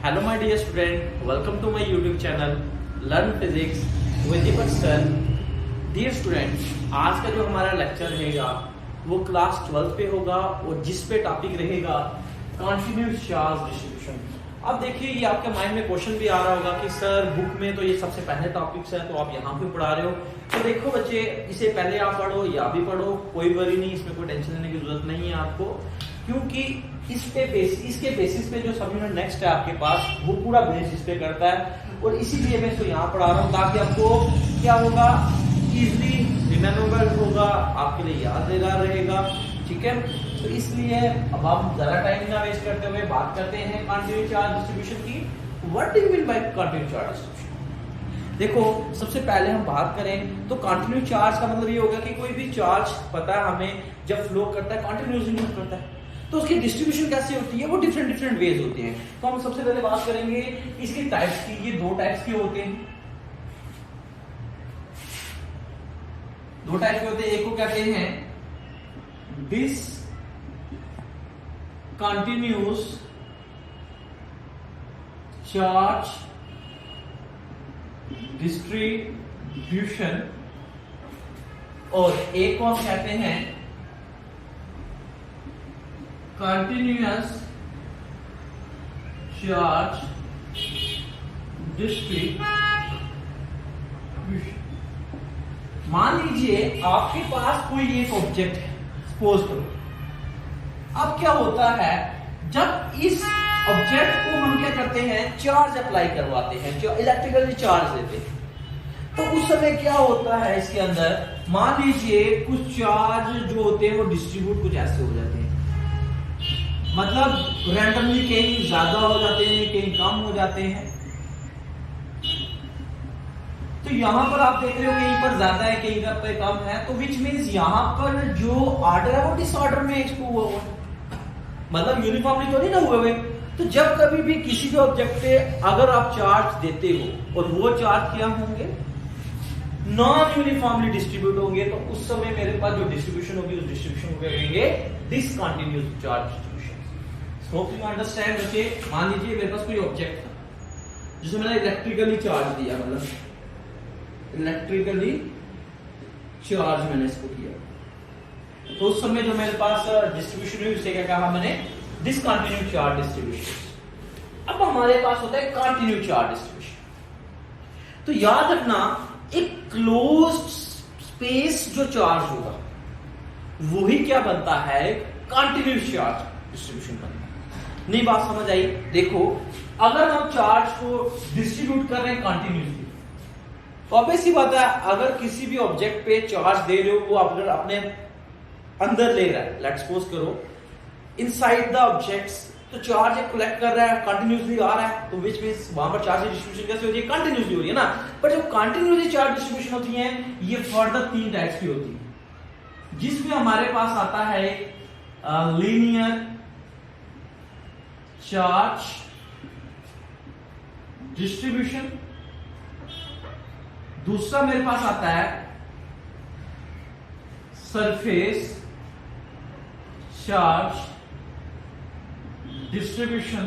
Hello my dear student, welcome to my YouTube channel learn physics with Deepak sir. Dear student, आज का जो हमारा lecture रहेगा वो क्लास 12 पे होगा और जिस पे टॉपिक रहेगा कंटिन्यूअस चार्ज डिस्ट्रीब्यूशन। अब देखिए, ये आपके माइंड में क्वेश्चन भी आ रहा होगा कि सर बुक में तो ये सबसे पहले टॉपिक्स है, तो आप यहाँ पे पढ़ा रहे हो। तो देखो बच्चे, इसे पहले आप पढ़ो या भी पढ़ो, कोई वरी नहीं, इसमें कोई टेंशन लेने की जरूरत नहीं है आपको, क्योंकि इसके बेसिस पे जो सब्जेक्ट नेक्स्ट है आपके पास वो पूरा बेस इस पे करता है। और इसीलिए मैं इसको यहाँ पढ़ा रहा हूँ ताकि आपको क्या होगा, इजीली रिमेम्बरेबल होगा, आपके लिए यादगार रहेगा। ठीक है, तो इसलिए अब हम ज्यादा टाइम ना वेस्ट करते हुए बात करते हैं कंटिन्यूअस चार्ज डिस्ट्रीब्यूशन की। What do you mean by continuous charge distribution? देखो, सबसे पहले हम बात करें तो कंटिन्यूअस चार्ज का मतलब ये होगा कि कोई भी चार्ज पता है हमें जब फ्लो करता है, कंटिन्यूअसली मूव करता है, तो उसकी डिस्ट्रीब्यूशन कैसे होती है, वो डिफरेंट वेज होते हैं। तो हम सबसे पहले बात करेंगे इसके टाइप्स की। ये दो टाइप्स के होते हैं, दो टाइप के होते हैं। एक को कहते हैं डिसकंटिन्यूअस चार्ज डिस्ट्रीब्यूशन और एक को हम कहते हैं कंटिन्यूअस चार्ज डिस्ट्रीब्यूशन। मान लीजिए आपके पास कोई एक ऑब्जेक्ट है, सपोज करो। अब क्या होता है, जब इस ऑब्जेक्ट को हम क्या करते हैं, चार्ज अप्लाई करवाते हैं, जो इलेक्ट्रिकली चार्ज देते हैं, तो उस समय क्या होता है इसके अंदर, मान लीजिए कुछ चार्ज जो होते हैं वो डिस्ट्रीब्यूट कुछ ऐसे हो जाते हैं, मतलब रैंडमली कहीं ज्यादा हो जाते हैं, कहीं कम हो जाते हैं। तो यहां पर आप देख रहे हो कहीं पर ज्यादा है, कहीं पर कम है, तो विच मीन्स यहां पर जो ऑर्डर है वो डिसऑर्डर में एक्सपो हुआ हुआ, मतलब यूनिफॉर्मली तो नहीं ना हुए हुए। तो जब कभी भी किसी भी ऑब्जेक्ट पे अगर आप चार्ज देते हो और वो चार्ज क्या होंगे, नॉन यूनिफॉर्मली डिस्ट्रीब्यूट होंगे, तो उस समय मेरे पास जो डिस्ट्रीब्यूशन होगी उस डिस्ट्रीब्यूशन को कहेंगे discontinuous charge distribution. Hope you understand. Okay, मान लीजिए मेरे पास कोई ऑब्जेक्ट था जिसे मैंने इलेक्ट्रिकली चार्ज दिया, मतलब इलेक्ट्रिकली चार्ज मैंने इसको किया, तो उस समय जो मेरे पास डिस्ट्रीब्यूशन हुई उसे क्या कहा मैंने, डिसकंटिन्यूअस चार्ज डिस्ट्रीब्यूशन। अब हमारे पास होता है कंटिन्यूअस चार्ज डिस्ट्रीब्यूशन। तो याद रखना, एक क्लोज्ड स्पेस जो चार्ज होगा वही क्या बनता है, कंटिन्यूअस चार्ज डिस्ट्रीब्यूशन बनता है। नहीं बात समझ आई? देखो, अगर हम चार्ज को डिस्ट्रीब्यूट कर रहे हैं कंटिन्यूअसली, तो ऑब्वियस ही बात है, अगर किसी भी ऑब्जेक्ट पे चार्ज दे रहे हो, वो अगर अपने अंदर ले रहा है, लेट्स सपोज करो इनसाइड द ऑब्जेक्ट्स, तो चार्ज कलेक्ट कर रहा है, कंटिन्यूअसली आ रहा है, तो विच मींस वहां पर चार्ज डिस्ट्रीब्यूशन कैसे होती है, कंटिन्यूअसली हो रही है ना। पर जो कंटिन्यूअसली चार्ज डिस्ट्रीब्यूशन होती है, ये फर्दर तीन टाइप्स की होती है, जिसमें हमारे पास आता है लीनियर चार्ज डिस्ट्रीब्यूशन, दूसरा मेरे पास आता है सरफेस चार्ज डिस्ट्रीब्यूशन,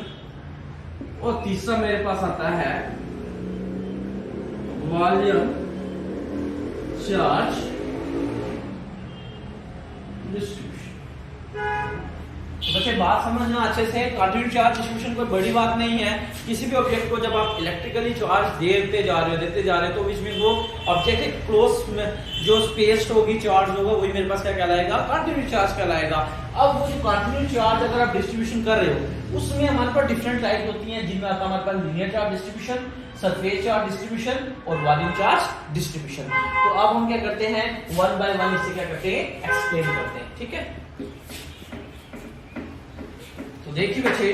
और तीसरा मेरे पास आता है वॉल्यूम चार्ज डिस्ट्रीब्यूशन। बच्चे बात समझना अच्छे से, कंटिन्यूअस चार्ज डिस्ट्रीब्यूशन कोई बड़ी बात नहीं है। किसी भी ऑब्जेक्ट को जब आप इलेक्ट्रिकली चार्ज देते जा रहे हो तो बीच में वो ऑब्जेक्ट एक क्लोज जो स्पेस होगी, चार्ज होगा, वही मेरे पास क्या कहलाएगा, कंटिन्यूअस चार्ज कहलाएगा। अब वो जो कंटिन्यूअस चार्ज अगर आप डिस्ट्रीब्यूशन कर रहे हो, उसमें हमारे पास डिफरेंट टाइप होती हैं, जिनमें आता है हमारे पास linear charge distribution, surface charge distribution और वॉल्यूम चार्ज डिस्ट्रीब्यूशन। तो अब हम क्या करते हैं, वन बाय वन इसे क्या करते हैं, एक्सप्लेन करते हैं। ठीक है, तो देखिए बच्चे,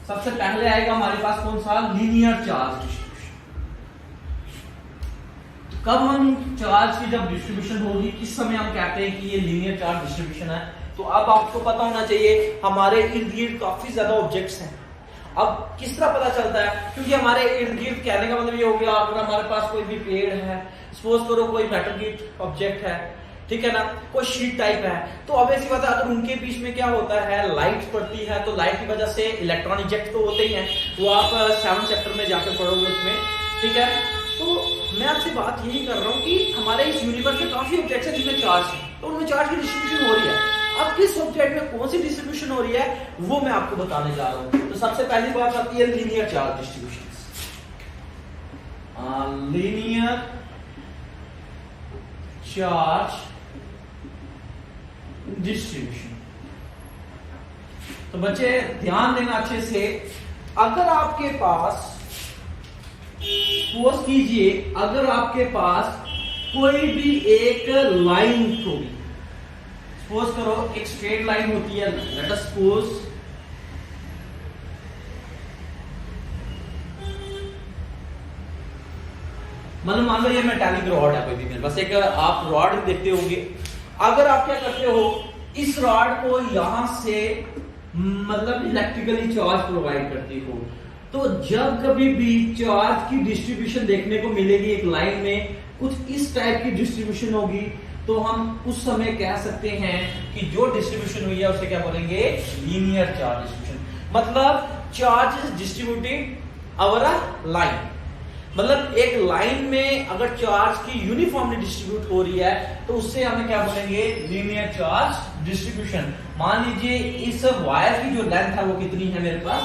सबसे पहले आएगा हमारे पास कौन सा, लीनियर चार्ज डिस्ट्रीब्यूशन। कब हम चार्ज की जब डिस्ट्रीब्यूशन होगी, किस समय हम कहते हैं कि ये लीनियर चार्ज डिस्ट्रीब्यूशन है। तो अब आपको पता होना चाहिए, हमारे इर्द गिर्द काफी ज्यादा ऑब्जेक्ट्स हैं। अब किस तरह पता चलता है, क्योंकि हमारे इर्द गिर्द, कहने का मतलब ये हो गया, अगर हमारे पास कोई भी पेड़ है, सपोज करो कोई मेटल की ऑब्जेक्ट है, ठीक है ना, कोई शीट टाइप है, तो ऑब्वियसली बात है अगर उनके बीच में क्या होता है, लाइट पड़ती है, तो लाइट की वजह से इलेक्ट्रॉन इजेक्ट तो होते ही हैं, वो आप 7 चैप्टर में जाकर पढ़ोगे उसमें, ठीक है। तो मैं आपसे बात यही कर रहा हूँ कि हमारे इस यूनिवर्स में काफी ऑब्जेक्ट्स हैं जिनमें चार्ज है, तो उनमें चार्ज की डिस्ट्रीब्यूशन हो रही है। अब किस ऑब्जेक्ट में कौन सी डिस्ट्रीब्यूशन हो रही है वो मैं आपको बताने जा रहा हूँ। तो सबसे पहली बात आती है linear charge distribution. Linear charge distribution, तो बच्चे ध्यान देना अच्छे से, अगर आपके पास सपोज कीजिए, अगर आपके पास कोई भी एक लाइन होगी, सपोज करो एक स्ट्रेट लाइन होती है, लेट अस सपोज मतलब मान लो ये मेटालिक रॉड है कोई भी मेरे पास, एक आप रॉड देखते होंगे, अगर आप क्या करते हो, इस रॉड को यहां से मतलब इलेक्ट्रिकली चार्ज प्रोवाइड करती हो, तो जब कभी भी चार्ज की डिस्ट्रीब्यूशन देखने को मिलेगी एक लाइन में, कुछ इस टाइप की डिस्ट्रीब्यूशन होगी, तो हम उस समय कह सकते हैं कि जो डिस्ट्रीब्यूशन हुई है उसे क्या बोलेंगे, लीनियर चार्ज डिस्ट्रीब्यूशन। मतलब charge is distributed over a line, मतलब एक लाइन में अगर चार्ज की यूनिफॉर्मली डिस्ट्रीब्यूट हो रही है तो उससे हमें क्या बोलेंगे, लीनियर चार्ज डिस्ट्रीब्यूशन। मान लीजिए इस वायर की जो लेंथ है वो कितनी है मेरे पास,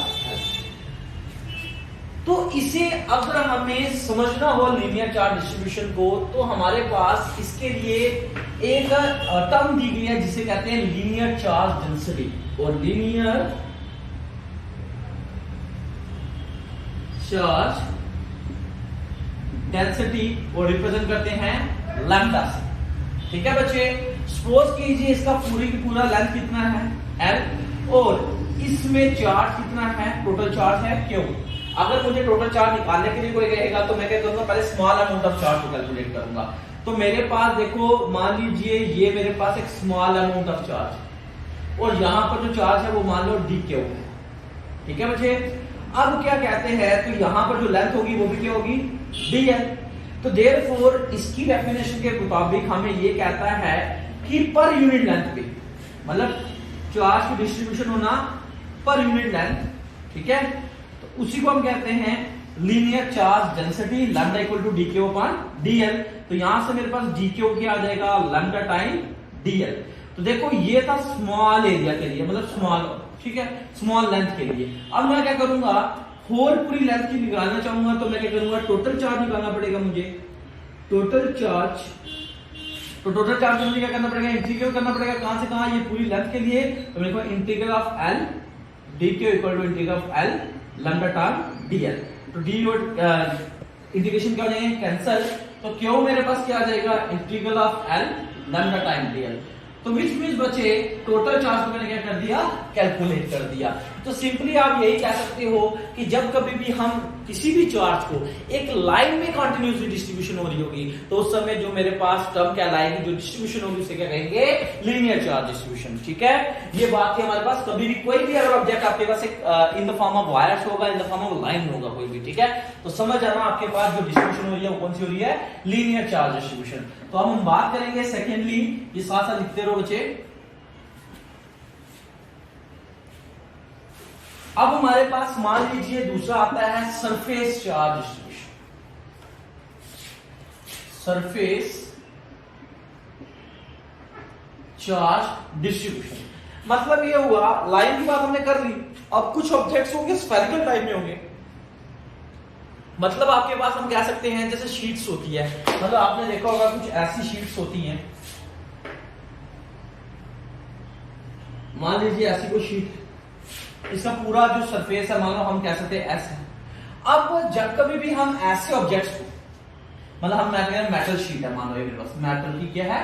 तो इसे अगर हमें समझना हो लीनियर चार्ज डिस्ट्रीब्यूशन को, तो हमारे पास इसके लिए एक टर्म दी गई है जिसे कहते हैं लीनियर चार्ज डेंसिटी, और लीनियर चार्ज डेंसिटी वो रिप्रेजेंट करते हैं लैम्डा से, ठीक है बच्चे। सपोज कीजिए इसका पूरी की पूरा लेंथ कितना है L, और इसमें चार्ज कितना है, टोटल चार्ज है Q। अगर मुझे टोटल चार्ज निकालने के लिए कोई कहेगा तो मैं क्या करूंगा, पहले स्मॉल अमाउंट ऑफ चार्ज को कैलकुलेट करूंगा। तो मेरे पास देखो, मान लीजिए ये मेरे पास एक स्मॉल अमाउंट ऑफ चार्ज, और यहां पर जो चार्ज है वो मान लो DQ है, ठीक है बच्चे। अब क्या कहते हैं, तो यहां पर जो लेंथ होगी वो भी क्या होगी, dl। तो देयरफॉर इसकी डेफिनेशन के मुताबिक हमें ये कहता है कि पर यूनिट लेंथ पे, मतलब चार्ज की डिस्ट्रीब्यूशन होना पर यूनिट लेंथ, ठीक है, तो उसी को हम कहते हैं linear charge density, lambda equal to dq upon dl। तो यहां से मेरे पास dq क्या आ जाएगा, लैम्डा टाइम dl। तो देखो ये था स्मॉल एरिया के लिए, मतलब स्मॉल, ठीक है, स्मॉल लेंथ के लिए। अब मैं क्या करूंगा, होल पूरी लेंथ की निकालना चाहूंगा, तो मैं क्या करूंगा, टोटल चार्ज निकालना पड़ेगा मुझे, टोटल चार्ज। तो टोटल चार्ज मुझे क्या करना पड़ेगा, इंटीग्रल करना पड़ेगा, कहां से कहां, ये पूरी लेंथ के लिए, तो मेरे को integral of L dq equal to integral of L lambda time dl। तो d और इंटीग्रेशन क्या हो जाएंगे, कैंसिल, तो क्यों मेरे पास क्या आ जाएगा, integral of L lambda time dl। तो विच मींस बच्चे टोटल चार्ज को मैंने क्या कर दिया, कैलकुलेट कर दिया। तो सिंपली आप यही कह सकते हो कि जब कभी भी हम किसी भी चार्ज को एक लाइन में कंटिन्यूसली डिस्ट्रीब्यूशन हो रही होगी, तो उस समय जो मेरे पास टर्म कहलाएगी, जो डिस्ट्रीब्यूशन होगी उसे क्या कहेंगे, लीनियर चार्ज डिस्ट्रीब्यूशन, ठीक है। ये बात है हमारे पास, कभी भी कोई भी अगर ऑब्जेक्ट आपके पास एक in the form of wires होगा, in the form of line होगा कोई भी, ठीक है, तो समझ आना आपके पास जो डिस्ट्रीब्यूशन हो रही है वो कौन सी हो रही है, लीनियर चार्ज डिस्ट्रीब्यूशन। तो अब हम बात करेंगे सेकेंडली, ये साथ साथ लिखते रहो बच्चे। अब हमारे पास मान लीजिए दूसरा आता है surface charge distribution. Surface charge distribution मतलब ये हुआ, लाइन की बात हमने कर ली, अब कुछ ऑब्जेक्ट्स होंगे स्फेरिकल टाइप में होंगे, मतलब आपके पास हम कह सकते हैं जैसे शीट्स होती है, मतलब आपने देखा होगा कुछ ऐसी शीट्स होती हैं, मान लीजिए ऐसी कोई शीट, इसका पूरा जो सरफेस है मान लो हम कह सकते हैं ऐसे। अब जब कभी भी हम ऐसे ऑब्जेक्ट्स को, मतलब हम मेटल शीट है, मान लो ये मेरे पास मेटल की क्या है,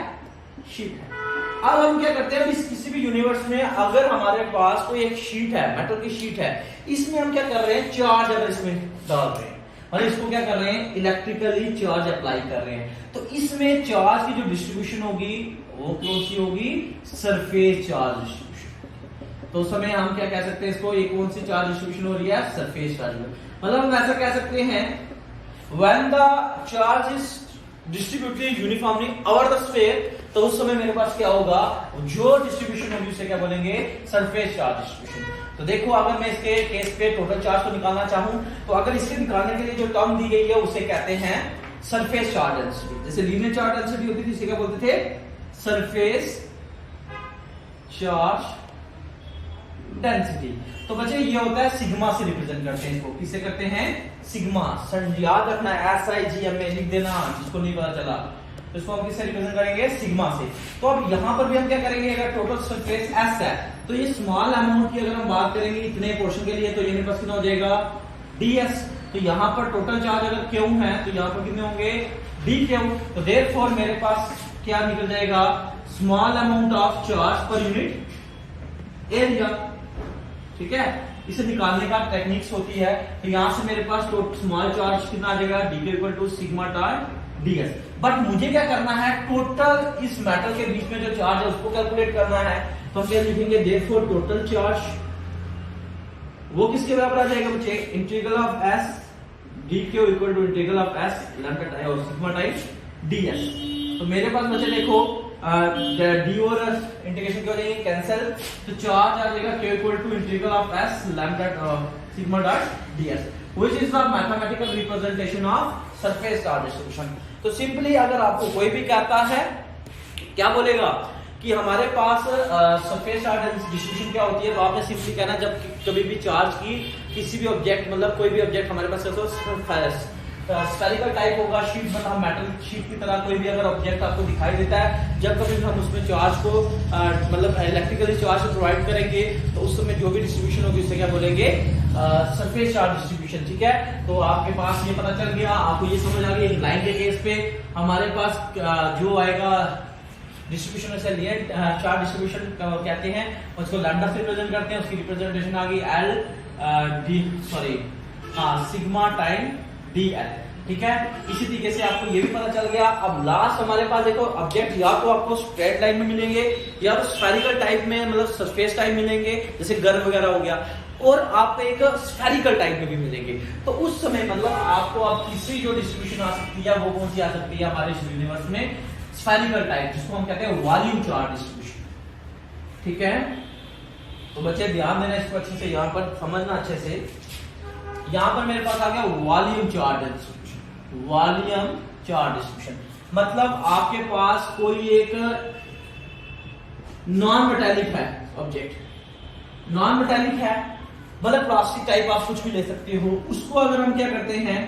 शीट है। अब हम क्या करते हैं, किसी भी यूनिवर्स में अगर हमारे पास कोई एक शीट है, मेटल की शीट है, इसमें हम क्या कर रहे हैं, चार्ज अगर इसमें डाल रहे हैं, मतलब इसको क्या कर रहे हैं, इलेक्ट्रिकली चार्ज अप्लाई कर रहे हैं, तो इसमें चार्ज की जो डिस्ट्रीब्यूशन होगी वो कौन सी होगी, सरफेस चार्ज डिस्ट्रीब्यूशन। तो उस समय हम क्या कह सकते हैं इसको, ये कौन सी चार्ज डिस्ट्रीब्यूशन हो रही है, सरफेस चार्ज। मतलब हम ऐसा कह सकते हैं, when the charge is distributed uniformly over the sphere, तो उस समय मेरे पास क्या होगा, जो डिस्ट्रीब्यूशन होगी उसे क्या बोलेंगे, सरफेस चार्ज डिस्ट्रीब्यूशन। तो देखो अगर मैं इसके केस पे टोटल चार्ज को निकालना चाहूं, तो अगर इसके निकालने के लिए जो टर्म दी गई है उसे कहते हैं सरफेस चार्ज डेंसिटी। जैसे लीनियर चार्ज डेंसिटी होती थी, इसे क्या बोलते थे, सरफेस चार्ज डेंसिटी। तो बच्चे ये होता है सिग्मा से रिप्रेजेंट करते हैं इसको, किससे करते हैं, सिग्मा। सर याद रखना SIGMA लिख देना, जिसको नहीं पता चला तो इसको हम किससे रिप्रेजेंट करेंगे, सिग्मा से। तो अब यहां पर भी हम क्या करेंगे, अगर टोटल सरफेस S है तो ये स्मॉल अमाउंट की अगर हम बात करेंगे इतने पोर्शन के लिए, तो ये मेरे पास कितना हो जाएगा, ds। तो यहाँ पर टोटल चार्ज अगर Q है तो यहाँ पर कितने होंगे, dQ। तो देयरफॉर मेरे पास क्या निकल जाएगा, small amount of charge per unit area. ठीक है, इसे निकालने का टेक्निक्स होती है। तो यहां से मेरे पास स्मॉल चार्ज कितना आ जाएगा, dQ equal to sigma time ds। But मुझे क्या करना है, टोटल इस मेटल के बीच में जो चार्ज है उसको कैलकुलेट करना है। तो हम क्या लिखेंगे, देयरफॉर टोटल चार्ज वो किसके बराबर आ जाएगा बच्चे, integral of s dQ equal to integral of s lambda और सिग्मा टाइम्स ds। तो मेरे पास बच्चे देखो डी और इंटीग्रेशन क्या हो जाएंगे, कैंसिल। तो चार्ज आ जाएगा Q equal to integral of s lambda sigma dot ds, which is the mathematical representation of surface charge distribution. तो सिंपली अगर आपको कोई भी कहता है, क्या बोलेगा कि हमारे पास सरफेस चार्ज डिस्ट्रीब्यूशन क्या होती है, तो आपने सिंपली कहना, जब कभी भी चार्ज की किसी भी ऑब्जेक्ट, मतलब कोई भी ऑब्जेक्ट हमारे पास स्फेरिकल टाइप होगा, शीट मतलब मेटल शीट की तरह कोई भी अगर ऑब्जेक्ट आपको दिखाई देता है, जब कभी हम उसमें चार्ज को मतलब इलेक्ट्रिकली चार्ज प्रोवाइड करेंगे तो उस समय जो भी डिस्ट्रीब्यूशन होगी उसे क्या बोलेंगे, सरफेस चार्ज डिस्ट्रीब्यूशन। ठीक है, तो आपके पास ये पता चल गया, आपको ये समझ आ गई। लाइन के केस पे हमारे पास जो आएगा डिस्ट्रीब्यूशन से लिए चार्ज डिस्ट्रीब्यूशन कहते हैं, उसको लैम्डा से रिप्रेजेंट करते हैं, उसकी रिप्रेजेंटेशन आ गई सिग्मा टाइम dl। ठीक है, इसी तरीके से आपको ये भी पता चल गया। अब लास्ट हमारे पास देखो ऑब्जेक्ट या तो आपको स्ट्रेट लाइन में मिलेंगे या तो स्फेरिकल टाइप में, मतलब सरफेस टाइप मिलेंगे, जैसे गर्म वगैरह हो गया, और आपको एक स्फेरिकल टाइप में भी मिलेंगे। तो उस समय मतलब आपको अब तीसरी जो डिस्ट्रीब्यूशन आ सकती है वो कौन सी आ सकती है हमारे यूनिवर्स में, स्फेरिकल टाइप, जिसको हम कहते हैं वॉल्यूम चार्ज डिस्ट्रीब्यूशन। ठीक है, तो बच्चे ध्यान देना इसको अच्छे से, यहाँ पर समझना अच्छे से। यहां पर मेरे पास आ गया volume charge distribution. Volume charge distribution मतलब आपके पास कोई एक नॉन मेटालिक है ऑब्जेक्ट, नॉन मेटालिक है, मतलब प्लास्टिक टाइप आप कुछ भी ले सकते हो। उसको अगर हम क्या करते हैं,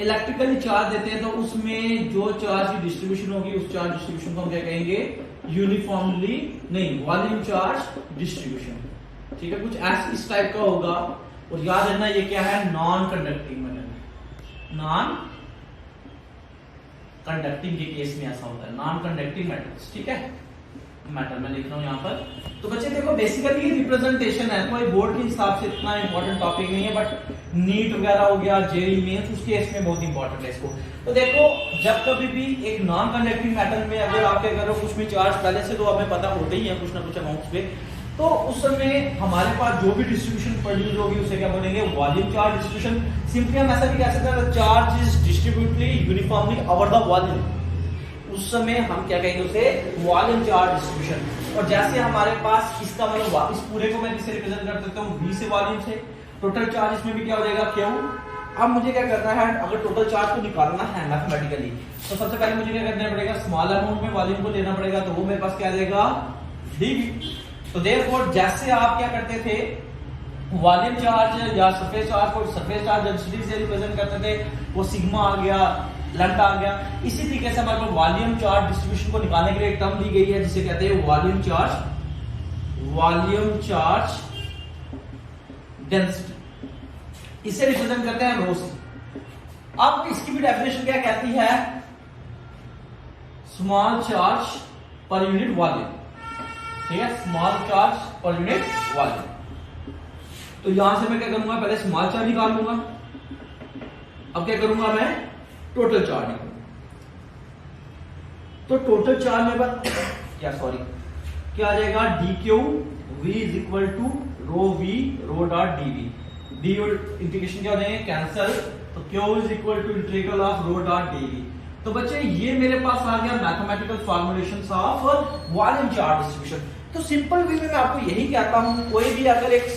इलेक्ट्रिकली चार्ज देते हैं, तो उसमें जो चार्ज की डिस्ट्रीब्यूशन होगी उस चार्ज डिस्ट्रीब्यूशन को हम क्या कहेंगे, यूनिफॉर्मली नहीं, वॉल्यूम चार्ज डिस्ट्रीब्यूशन। ठीक है, कुछ ऐसा इस टाइप का होगा। और याद रखना ये क्या है, non conducting metal. Non conducting के केस में ऐसा होता है, नॉन कंडक्टिंग मेटल्स। ठीक है, मेटल मैं लिख रहा हूं यहां पर। तो बच्चे देखो बेसिकली रिप्रेजेंटेशन है, कोई बोर्ड के हिसाब से इतना इंपॉर्टेंट टॉपिक नहीं है, बट नीट वगैरह हो गया, जेईई मेंस, उस केस में बहुत इंपॉर्टेंट है इसको। तो देखो जब कभी भी एक नॉन कंडक्टिंग मेटल में अगर आप क्या करो, कुछ भी चार्ज पहले से तो हमें पता होते ही है कुछ ना कुछ अमाउंट्स पे, तो उस समय हमारे पास जो भी डिस्ट्रीब्यूशन प्रोड्यूस होगी उसे क्या बोलेंगे, वॉल्यूम चार्ज डिस्ट्रीब्यूशन। सिंपली हम ऐसा भी कह सकते हैं, charge is distributedly uniformly over the volume. उस समय हम क्या कहेंगे उसे, वॉल्यूम चार्ज डिस्ट्रीब्यूशन। और जैसे हमारे पास इसका मतलब इस पूरे को मैं किससे रिप्रेजेंट कर सकता हूँ, V से वॉल्यूम से। टोटल चार्ज इसमें भी क्या हो जाएगा, Q। अब मुझे क्या करना है, अगर टोटल चार्ज को निकालना है मैथमेटिकली, तो सबसे पहले मुझे क्या करना पड़ेगा, स्मॉल अमाउंट में वॉल्यूम को लेना पड़ेगा, तो वो मेरे पास क्या आ जाएगा, dV। तो देयरफॉर जैसे आप क्या करते थे, वॉल्यूम चार्ज या सरफेस चार्ज को सरफेस चार्ज डेंसिटी से रिप्रेजेंट करते थे, वो सिग्मा आ गया, लैम्डा आ गया। इसी तरीके से हमारे पास वॉल्यूम चार्ज डिस्ट्रीब्यूशन को निकालने के लिए एक टर्म दी गई है जिसे कहते हैं वॉल्यूम चार्ज डेंसिटी। इसे रिप्रेजेंट करते हैं रो से। अब इसकी भी डेफिनेशन क्या कहती है, small charge per unit volume. ठीक है, small charge per unit volume. तो यहां से मैं क्या करूंगा, पहले स्मॉल चार्ज निकाल लूंगा। अब क्या करूंगा, मैं टोटल चार्ज निकालूंगा। तो टोटल चार्ज मेरे पास क्या आ जाएगा, dQ V is equal to rho V rho dot dV। D और इंटीग्रेशन क्या हो जाएंगे, कैंसिल। तो Q is equal to integral of rho dot dV। तो बच्चे ये मेरे पास आ गया mathematical formulations of volume charge distribution. तो सिंपल वे में मैं आपको यही कहता हूं, कोई भी अगर एक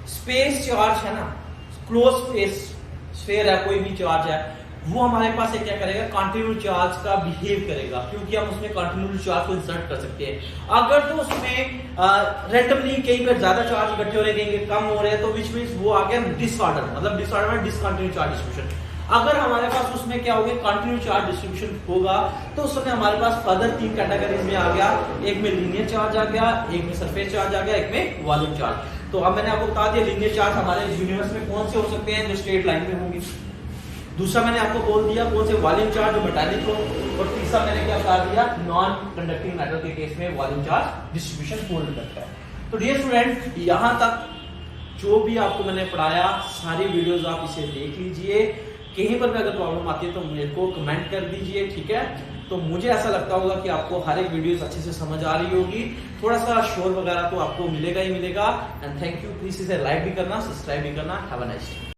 स्पेस चार्ज है ना, क्लोज स्पेस स्फीयर है, कोई भी चार्ज है, वो हमारे पास क्या करेगा, कंटिन्यूस चार्ज का बिहेव करेगा, क्योंकि हम उसमें कंटिन्यूस चार्ज को इंसर्ट कर सकते हैं। अगर तो उसमें रैंडमली कई बार ज्यादा चार्ज इकट्ठे हो रहे हैं, कम हो रहे हैं, तो विच मींस वो आ गया डिसऑर्डर, मतलब डिसऑर्डर में डिसकंटिन्यूस चार्ज डिस्ट्रीब्यूशन। अगर हमारे पास उसमें क्या होगा, कंटिन्यूस चार्ज डिस्ट्रीब्यूशन होगा, तो उस समय हमारे पास फर्दर 3 कैटेगरीज में आ गया, एक में लीनियर चार्ज आ गया, एक में सरफेस चार्ज आ गया, एक में वॉल्यूम चार्ज। तो अब मैंने आपको बता दिया लीनियर चार्ज हमारे यूनिवर्स में कौन से हो सकते हैं, जो स्ट्रेट लाइन में होंगे। दूसरा मैंने आपको बोल दिया कौन से, वॉल्यूम चार्ज जो मेटालिक हो। और तीसरा मैंने क्या बता दिया, नॉन कंडक्टिंग मैटर के केस में वॉल्यूम चार्ज डिस्ट्रीब्यूशन होल्ड करता है। तो डियर स्टूडेंट, यहां तक जो भी आपको मैंने पढ़ाया, सारी वीडियोस आप इसे देख लीजिए। कहीं पर भी अगर प्रॉब्लम आती है तो मेरे को कमेंट कर दीजिए, ठीक है। तो मुझे ऐसा लगता होगा कि आपको हर एक वीडियोस अच्छे से समझ आ रही होगी। थोड़ा सा शोर वगैरह तो आपको मिलेगा ही मिलेगा। एंड थैंक यू, प्लीज इसे लाइक भी करना, सब्सक्राइब भी करना। Have a nice day.